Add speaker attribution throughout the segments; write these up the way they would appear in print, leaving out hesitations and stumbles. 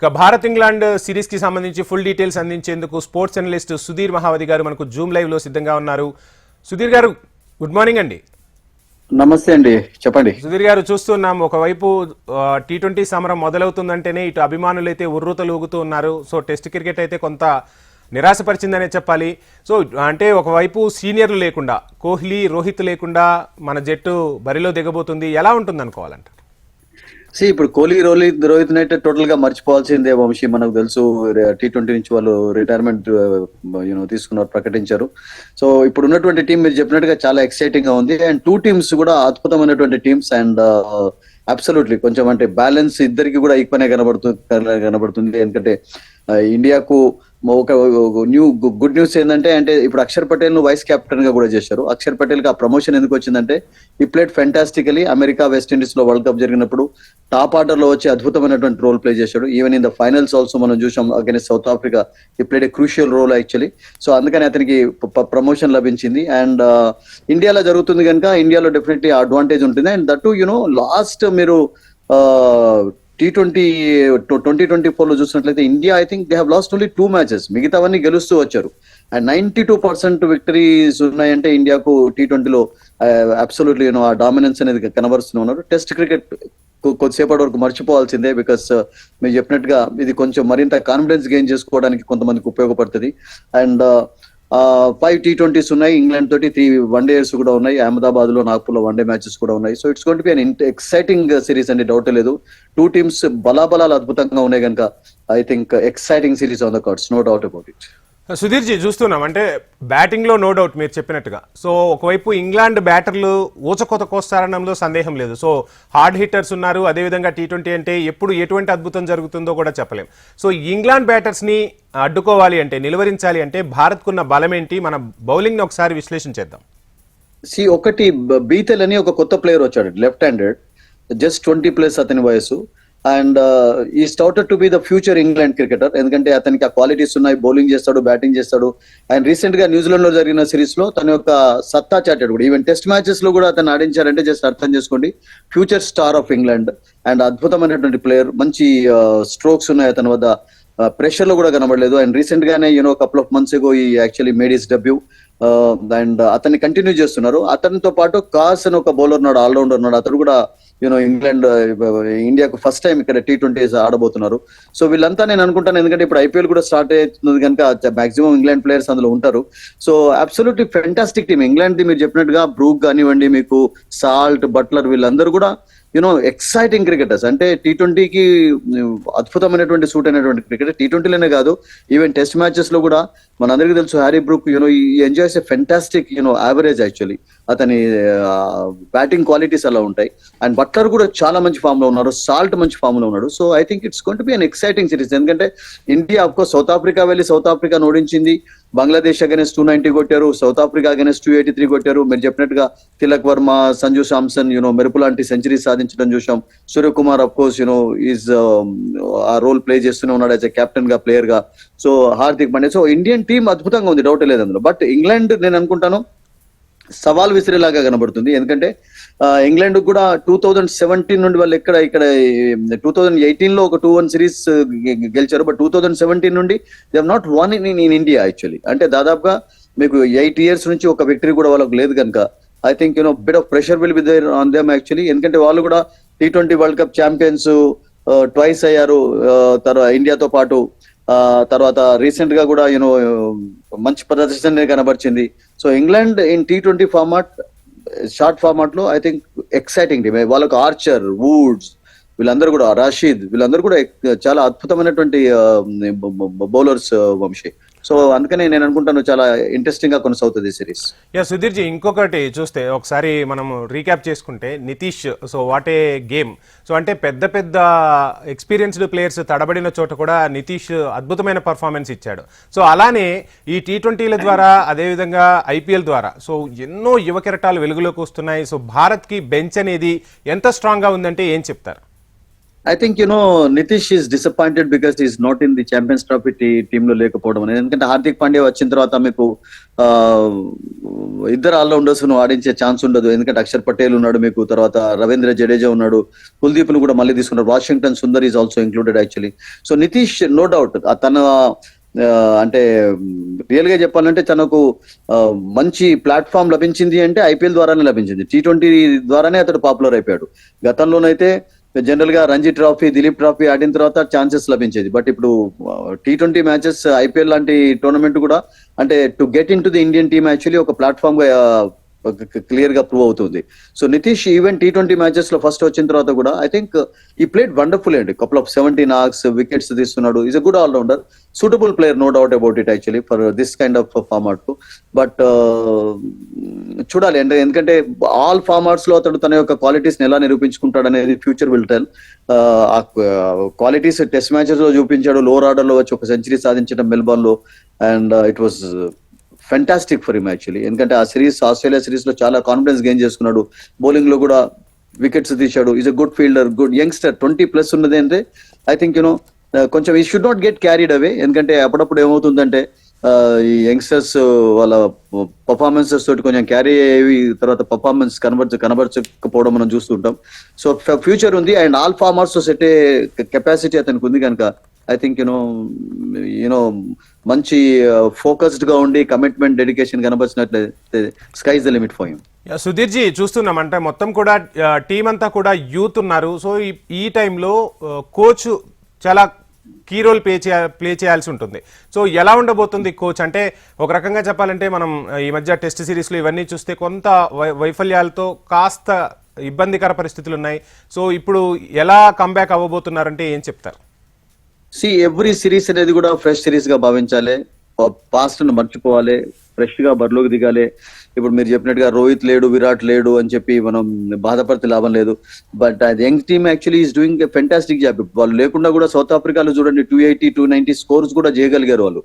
Speaker 1: ఇక Bharat England series కి సంబంధించి ఫుల్ డీటెయిల్స్ అందించేందుకు స్పోర్ట్స్ జర్నలిస్ట్ సుధీర్ మహావతి గారు మనకు జూమ్ లైవ్ లో సిద్ధంగా ఉన్నారు. సుధీర్ గారు గుడ్ మార్నింగ్ అండి.
Speaker 2: నమస్తే అండి, చెప్పండి.
Speaker 1: సుధీర్ గారు, చూస్తున్నాం ఒకవైపు T20 సమరం మొదలవుతుందంటేనే ఇటు అభిమానులు అయితే ఉర్రూతలూగుతూ ఉన్నారు. సో టెస్ట్ క్రికెట్ అయితే కొంత నిరాశపరిచిందనే చెప్పాలి. సో అంటే ఒకవైపు సీనియర్లు లేకుండా, కోహ్లీ రోహిత్ లేకుండా మన జట్టు బరిలో దిగబోతుంది, ఎలా ఉంటుంది అనుకోవాలంట?
Speaker 2: ఇప్పుడు కోహ్లీ రోహిత్ అయితే టోటల్ గా మర్చిపోవాల్సిందే వంశీ. మనకు తెలుసు T20 నుంచి వాళ్ళు రిటైర్మెంట్ తీసుకున్నారు, ప్రకటించారు. సో ఇప్పుడు ఉన్నటువంటి టీం మీరు చెప్పినట్టుగా చాలా ఎక్సైటింగ్ గా ఉంది. అండ్ టూ టీమ్స్ కూడా అద్భుతమైనటువంటి టీమ్స్. అండ్ అబ్సల్యూట్లీ కొంచెం అంటే బ్యాలెన్స్ ఇద్దరికి కూడా ఈక్వల్ కనబడుతుంది. ఎందుకంటే ఇండియాకు ఒక న్యూ గుడ్ న్యూస్ ఏంటంటే ఇప్పుడు అక్షర్ పటేల్ ను వైస్ కెప్టెన్ గా కూడా చేశారు. అక్షర్ పటేల్ కి ఆ ప్రమోషన్ ఎందుకు వచ్చిందంటే he played fantastically. America West Indies లో వరల్డ్ కప్ జరిగినప్పుడు టాప్ ఆర్డర్ లో వచ్చి అద్భుతమైనటువంటి రోల్ ప్లే చేశాడు. Even in the finals also మనం చూసాం against South Africa. He played a crucial role actually. So అందుకని అతనికి ప్రమోషన్ లభించింది. అండ్ ఇండియాలో జరుగుతుంది కనుక ఇండియాలో డెఫినెట్లీ అడ్వాంటేజ్ ఉంటుంది. అండ్ దట్ లాస్ట్ మీరు T20 లో చూసినట్లయితే India I think they have lost only 2 matches, మిగతావన్నీ గెలుస్తూ వచ్చారు. అండ్ 92% విక్టరీస్ ఉన్నాయంటే ఇండియాకు T20 లో అబ్సల్యూట్లీ ఆ డామినెన్స్ అనేది కనబరుస్తూ ఉన్నారు. టెస్ట్ క్రికెట్ కొద్దిసేపటి వరకు మర్చిపోవాల్సిందే. బికాస్ మీరు చెప్పినట్టుగా ఇది కొంచెం మరింత కాన్ఫిడెన్స్ గెయిన్ చేసుకోవడానికి కొంతమందికి ఉపయోగపడుతుంది. అండ్ 5 T20s ఉన్నాయి, ఇంగ్లాండ్ తోటి 3 వన్డేస్ కూడా ఉన్నాయి, అహ్మదాబాద్ లో నాగ్పూర్ లో వన్డే మ్యాచెస్ కూడా ఉన్నాయి. So it's going to be an exciting series అండి, డౌట్ లేదు. టూ టీమ్స్ బలాబలాలు అద్భుతంగా ఉన్నాయి కనుక I think exciting series on the cards, no doubt about it.
Speaker 1: Sudhir ji, చూస్తున్నాం అంటే బ్యాటింగ్ లో నో డౌట్ మీరు చెప్పినట్టుగా. సో ఒకవైపు ఇంగ్లాండ్ బ్యాటర్లు ఊచకోత కోస్తారనడంలో సందేహం లేదు. సో హార్డ్ హిట్టర్స్ ఉన్నారు. అదేవిధంగా T20 అంటే ఎప్పుడు ఎటువంటి అద్భుతం జరుగుతుందో కూడా చెప్పలేం. సో ఇంగ్లాండ్ బ్యాటర్స్ ని అడ్డుకోవాలి అంటే, నిలువరించాలి అంటే భారత్ కున్న బలం ఏంటి? మన బౌలింగ్ ని ఒకసారి విశ్లేషించేద్దాం.
Speaker 2: ఒకటి బీతెల్ అని ఒక కొత్త ప్లేయర్ వచ్చాడు, లెఫ్ట్ హ్యాండెడ్, జస్ట్ 20+ అతని వయసు. అండ్ ఈ started to be the future England cricketer. ఎందుకంటే అతనికి ఆ క్వాలిటీస్ ఉన్నాయి, బౌలింగ్ చేస్తాడు, బ్యాటింగ్ చేస్తాడు. అండ్ రీసెంట్ గా న్యూజిలాండ్ లో జరిగిన సిరీస్ లో తన యొక్క సత్తా చాటాడు కూడా. ఈవెన్ టెస్ట్ మ్యాచెస్ లో కూడా అతను ఆడించారంటే జస్ట్ అర్థం చేసుకోండి, future star of England. And అద్భుతమైనటువంటి ప్లేయర్, మంచి స్ట్రోక్స్ ఉన్నాయి అతని వద్ద, ప్రెషర్ లో కూడా కనబడలేదు. అండ్ రీసెంట్ గానే కపుల్ ఆఫ్ మంత్స్ ఎగో ఈ actually made his debut. And అతన్ని కంటిన్యూ చేస్తున్నారు. అతనితో పాటు కాస్ అని ఒక బౌలర్ ఉన్నాడు, ఆల్రౌండర్ ఉన్నాడు. అతను కూడా ఇంగ్లాండ్ ఇండియాకు ఫస్ట్ టైం ఇక్కడ T20 ఆడబోతున్నారు. సో వీళ్ళంతా నేను అనుకుంటాను, ఎందుకంటే ఇప్పుడు IPL కూడా స్టార్ట్ అవుతుంది కనుక మాక్సిమం ఇంగ్లాండ్ ప్లేయర్స్ అందులో ఉంటారు. So absolutely fantastic team England the. మీరు చెప్పినట్టుగా బ్రూక్ కానివ్వండి, మీకు సాల్ట్, బట్లర్, వీళ్ళందరూ కూడా ఎక్సైటింగ్ క్రికెటర్స్. అంటే T20కి అద్భుతమైనటువంటి సూట్ అయినటువంటి క్రికెటర్. T20లోనే కాదు, ఈవెన్ టెస్ట్ మ్యాచెస్ లో కూడా మనందరికీ తెలుసు Harry Brook enjoys a fantastic average actually. అతని బ్యాటింగ్ క్వాలిటీస్ అలా ఉంటాయి. అండ్ బట్లర్ కూడా చాలా మంచి ఫామ్ లో ఉన్నారు, సాల్ట్ మంచి ఫామ్ లో ఉన్నాడు. So I think it's going to be an exciting series. ఎందుకంటే ఇండియా అఫ్కోర్స్ సౌత్ ఆఫ్రికా వెళ్ళి సౌత్ ఆఫ్రికాను ఓడించింది. బంగ్లాదేశ్ అగైన్స్ 290 కొట్టారు, సౌత్ ఆఫ్రికా అగైన్స్ 283 కొట్టారు. మీరు చెప్పినట్టుగా తిలక్ వర్మ, సంజు శాంసన్ మెరుపు లాంటి సెంచరీ సాధించడం చూసాం. సూర్యకుమార్ అఫ్ కోర్స్ ఈజ్ ఆ రోల్ ప్లే చేస్తూనే ఉన్నాడు యాజ్ ఎ కెప్టెన్ గా, ప్లేయర్ గా. So Hardik Pandya. So Indian team అద్భుతంగా ఉంది, డౌట్ లేదు అందులో. బట్ ఇంగ్లాండ్ నేను అనుకుంటాను సవాల్ విసిరేలాగా కనబడుతుంది. ఎందుకంటే ఇంగ్లాండ్ కూడా 2017 నుండి వాళ్ళు ఇక్కడ 2018 లో ఒక 2-1 సిరీస్ గెలిచారు. బట్ 2017 నుండి they have not one in India actually. అంటే దాదాపుగా మీకు 8 years నుంచి ఒక విక్టరీ కూడా వాళ్ళకు లేదు కనుక I think bit of pressure will be there on them actually. ఎందుకంటే వాళ్ళు కూడా T20 world cup champions twice అయ్యారు తర్వాత ఇండియాతో పాటు. తర్వాత రీసెంట్ గా కూడా మంచి ప్రదర్శన కనబరిచింది. So England in T20 format, short format లో ఐ థింక్ ఎక్సైటింగ్ టీమ్. వాళ్ళకు ఆర్చర్, వుడ్స్, వీళ్ళందరూ కూడా, రాషీద్, వీళ్ళందరూ కూడా చాలా అద్భుతమైనటువంటి బౌలర్స్ వంశీ. సో అందుకనే నేను అనుకుంటాను చాలా ఇంట్రెస్టింగ్ గా కొనసాగుతుంది సిరీస్.
Speaker 1: సుధీర్ జీ, ఇంకొకటి చూస్తే ఒకసారి మనం రీక్యాప్ చేసుకుంటే Nitish, so what a game. So అంటే పెద్ద పెద్ద ఎక్స్పీరియన్స్డ్ ప్లేయర్స్ తడబడిన చోట కూడా నితీష్ అద్భుతమైన పర్ఫార్మెన్స్ ఇచ్చాడు. సో అలానే ఈ T20ల ద్వారా, అదేవిధంగా IPL ద్వారా సో ఎన్నో యువ కెరటాలు వెలుగులోకి వస్తున్నాయి. సో భారత్ కి బెంచ్ అనేది ఎంత స్ట్రాంగ్ గా ఉందంటే ఏం చెప్తారు?
Speaker 2: I think Nitish is disappointed because is not in the champions trophy team లో లేకపోవడం అనేది. ఎందుకంటే హార్దిక్ పాండ్యా వచ్చిన తర్వాత మీకు ఆ, ఇద్దరు ఆల్రౌండర్స్ ఆడించే ఛాన్స్ ఉండదు. ఎందుకంటే అక్షర్ పటేల్ ఉన్నాడు, మీకు తర్వాత రవీంద్ర జడేజా ఉన్నాడు, కుల్దీప్ ను కూడా మళ్ళీ తీసుకున్నారు, Washington Sundar is also included actually. So Nitish no doubt తన అంటే రియల్ గా చెప్పాలంటే తనకు మంచి ప్లాట్ఫామ్ లభించింది అంటే ఐపీఎల్ ద్వారానే లభించింది. T20 ద్వారానే అతడు పాపులర్ అయిపోయాడు. గతంలోనైతే జనరల్ గా రంజీ ట్రోఫీ, దిలీప్ ట్రోఫీ ఆడిన తర్వాత ఛాన్సెస్ లభించేది. బట్ ఇప్పుడు T20 మ్యాచెస్, ఐపీఎల్ లాంటి టోర్నమెంట్ కూడా అంటే to get in to the Indian team actually ఒక ప్లాట్ఫామ్ గా క్లియర్ గా ప్రూవ్ అవుతుంది. So Nitish even T20 matches లో ఫస్ట్ వచ్చిన తర్వాత కూడా I think he played wonderful అండి. కపుల్ ఆఫ్ 17 నాక్స్, వికెట్స్ తీస్తున్నాడు. Is a good all rounder, suitable player, no doubt about it actually for this kind of format. But చూడాలి అంటే, ఎందుకంటే all formats లో అతడు తన యొక్క క్వాలిటీస్ ఎలా నిరూపించుకుంటాడు అనేది ఫ్యూచర్ విల్ టెల్. ఆ క్వాలిటీస్ టెస్ట్ మ్యాచెస్ లో చూపించాడు, లోవర్ ఆర్డర్ లో వచ్చి ఒక సెంచరీ సాధించడం మెల్బోర్న్ లో, and it was fantastic for him actually. ఎందుకంటే ఆ సిరీస్, ఆస్ట్రేలియా సిరీస్ లో చాలా కాన్ఫిడెన్స్ గెయిన్ చేసుకున్నాడు, బౌలింగ్ లో కూడా వికెట్స్ తీశాడు. Is a good fielder, good youngster. 20+ ఉన్నది అంటే ఐ థింక్ కొంచెం ఈ should not get carried away. ఎందుకంటే అప్పుడప్పుడు ఏమవుతుందంటే ఈ యంగ్స్టర్స్ వాళ్ళ పర్ఫార్మెన్సెస్ తోటి కొంచెం క్యారీ అయ్యి తర్వాత పర్ఫార్మెన్స్ కనబరచకపోవడం మనం చూస్తుంటాం. సో ఫ్యూచర్ ఉంది, and all formats set capacity అతనికి ఉంది కనుక ఐ థింక్ మంచి ఫోకస్డ్ గా ఉండి కమిట్మెంట్, డెడికేషన్ కనబరిచినట్లయితే sky is the limit for him.
Speaker 1: Sudheer ji, చూస్తున్నాం అంటే మొత్తం కూడా టీం అంతా కూడా యూత్ ఉన్నారు. సో ఈ టైంలో కోచ్ చాలా కీ రోల్ ప్లే చేయాల్సి ఉంటుంది. సో ఎలా ఉండబోతుంది కోచ్ అంటే? ఒక రకంగా చెప్పాలంటే మనం ఈ మధ్య టెస్ట్ సిరీస్లో ఇవన్నీ చూస్తే కొంత వైఫల్యాలతో కాస్త ఇబ్బందికర పరిస్థితులు ఉన్నాయి. సో ఇప్పుడు ఎలా కంబ్యాక్ అవ్వబోతున్నారంటే ఏం చెప్తారు?
Speaker 2: ఎవ్రీ సిరీస్ అనేది కూడా ఫ్రెష్ సిరీస్ గా భావించాలి, పాస్ట్ ను మర్చిపోవాలి, ఫ్రెష్ గా బరిలోకి దిగాలి. ఇప్పుడు మీరు చెప్పినట్టుగా రోహిత్ లేడు, విరాట్ లేడు అని చెప్పి మనం బాధపడితే లాభం లేదు. But young team actually is doing a fantastic job. వాళ్ళు లేకుండా కూడా సౌత్ ఆఫ్రికాలో చూడండి 280, 290 స్కోర్స్ కూడా చేయగలిగారు వాళ్ళు.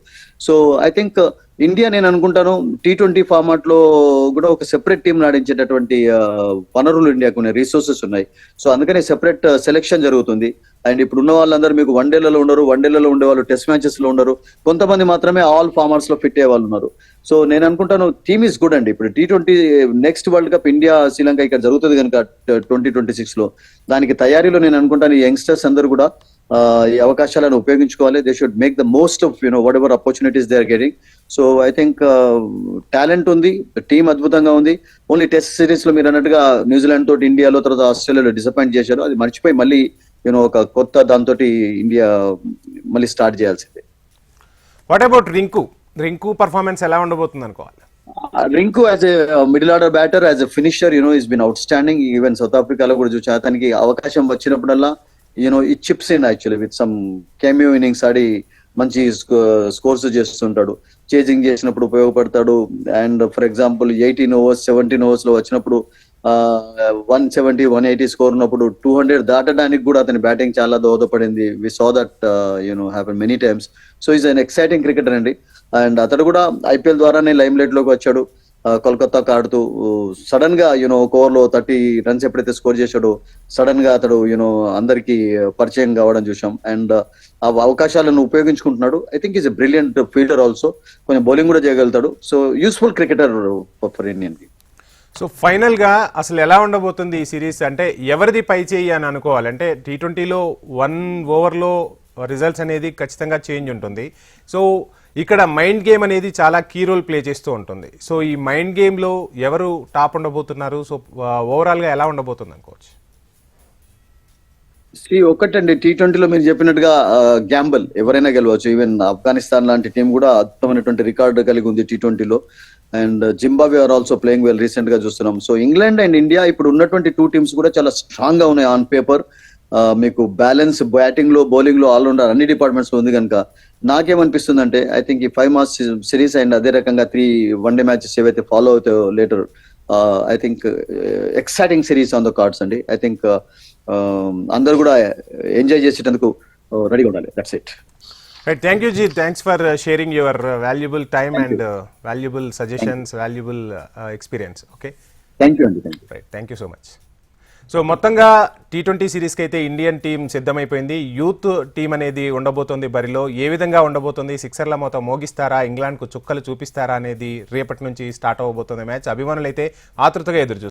Speaker 2: సో ఐ థింక్ ఇండియా, నేను అనుకుంటాను T20 ఫార్మాట్ లో కూడా ఒక సెపరేట్ టీం ఆడించేటటువంటి వనరులు ఇండియాకు ఉన్నాయి, రిసోర్సెస్ ఉన్నాయి. సో అందుకనే సెపరేట్ సెలెక్షన్ జరుగుతుంది. అండ్ ఇప్పుడు ఉన్న వాళ్ళందరూ మీకు వన్డేలలో ఉండరు, వన్డేలలో ఉండేవాళ్ళు టెస్ట్ మ్యాచెస్ లో ఉండరు, కొంతమంది మాత్రమే ఆల్ ఫార్మాట్స్ లో ఫిట్ అయ్యే వాళ్ళు ఉన్నారు. సో నేను అనుకుంటాను టీమ్ ఈస్ గుడ్ అండి. ఇప్పుడు T20 next world cup India Sri Lanka ఇక్కడ జరుగుతుంది కనుక 2026 లో, దానికి తయారీలో నేను అనుకుంటాను ఈ యంగ్స్టర్స్ అందరూ కూడా ఈ అవకాశాలను ఉపయోగించుకోవాలి. They should make the most of whatever opportunities they are getting. So I think talent ఉంది, టీం అద్భుతంగా ఉంది. ఓన్లీ టెస్ట్ సిరీస్ లో మీరు అన్నట్టుగా న్యూజిలాండ్ తోటి, ఇండియాలో, తర్వాత ఆస్ట్రేలియాలో డిసప్పాయింట్ చేశారు. అది మర్చిపోయి మళ్ళీ ఒక కొత్త దాంతో ఇండియా మళ్ళీ స్టార్ట్ చేయాల్సిందే.
Speaker 1: వాట్ అబౌట్ రింకు పర్ఫార్మెన్స్ ఎలా ఉండబోతుంది అనుకోవాలి?
Speaker 2: Rinku as a middle order batter, as a finisher is been even South ఆఫ్రికాలో కూడా చూసా, అతనికి అవకాశం వచ్చినప్పుడల్లా ఈ chips in actually with some cameo innings ఆడి మంచి స్కోర్స్ చేస్తుంటాడు, చేజింగ్ చేసినప్పుడు ఉపయోగపడతాడు. And for example 18 overs 17 overs లో వచ్చినప్పుడు 170, 180 స్కోర్ ఉన్నప్పుడు 200 దాటడానికి కూడా అతని బ్యాటింగ్ చాలా దోహదపడింది. We saw that happen many times. So is an exciting cricketer అండి. అండ్ అతడు కూడా ఐపీఎల్ ద్వారానే లైమ్ లైట్ లోకి వచ్చాడు. కోల్కతాకు ఆడుతూ సడన్ గా ఒక ఓవర్ లో 30 రన్స్ ఎప్పుడైతే స్కోర్ చేశాడో సడన్ గా అతడు అందరికి పరిచయం కావడం చూసాం. అండ్ ఆ అవకాశాలను ఉపయోగించుకుంటున్నాడు. I think is a brilliant fielder also, కొంచెం బౌలింగ్ కూడా చేయగలుగుతాడు. So useful cricketer for Indian కి.
Speaker 1: సో ఫైనల్ గా అసలు ఎలా ఉండబోతుంది ఈ సిరీస్? అంటే ఎవరిది పై చేయి అని అనుకోవాలి? అంటే T20లో 1 ఓవర్లో రిజల్ట్స్ అనేది ఖచ్చితంగా చేంజ్ ఉంటుంది. సో ఇక్కడ మైండ్ గేమ్ అనేది చాలా కీ రోల్ ప్లే చేస్తూ ఉంటుంది. సో ఈ మైండ్ గేమ్లో ఎవరు టాప్ ఉండబోతున్నారు? సో ఓవరాల్గా ఎలా ఉండబోతుంది అనుకోవచ్చు?
Speaker 2: ఒకటండి, T20లో మీరు చెప్పినట్టుగా గ్యాంబల్ ఎవరైనా గెలవచ్చు. ఈవెన్ ఆఫ్ఘనిస్తాన్ లాంటి టీం కూడా అద్భుతమైనటువంటి రికార్డు కలిగి ఉంది T20లో. And Zimbabwe are also playing well, recent గా చూస్తున్నాం. సో ఇంగ్లాండ్ అండ్ ఇండియా ఇప్పుడు ఉన్నటువంటి 2 టీమ్స్ కూడా చాలా స్ట్రాంగ్ గా ఉన్నాయి ఆన్ పేపర్. మీకు బ్యాలెన్స్ బ్యాటింగ్ లో, బౌలింగ్ లో, ఆల్రౌండర్ అన్ని డిపార్ట్మెంట్స్ లో ఉంది కనుక నాకేమనిపిస్తుంది అంటే ఐ థింక్ ఈ 5 మ్యాచ్ సిరీస్ అండ్ అదే రకంగా 3 వన్డే మ్యాచెస్ ఏవైతే ఫాలో అవుతాయో later, I think exciting series on the cards అండి. ఐ థింక్ అందరు కూడా ఎంజాయ్ చేసేటందుకు రెడీగా ఉండాలి. That's it.
Speaker 1: Right, thank you, Ji. Thanks for sharing your valuable time and valuable suggestions, valuable experience. Okay.
Speaker 2: Thank you, Andy. Thank you.
Speaker 1: Right, thank you so much. So మొత్తంగా T20 సిరీస్కి అయితే Indian team సిద్ధమైపోయింది. Youth team అనేది ఉండబోతోంది బరిలో. ఏ విధంగా ఉండబోతోంది, సిక్సర్ల మొత్తం మోగిస్తారా, ఇంగ్లాండ్కు చుక్కలు చూపిస్తారా అనేది రేపటి నుంచి స్టార్ట్ అవ్వబోతోంది మ్యాచ్. అభిమానులు అయితే ఆతృతగా ఎదురు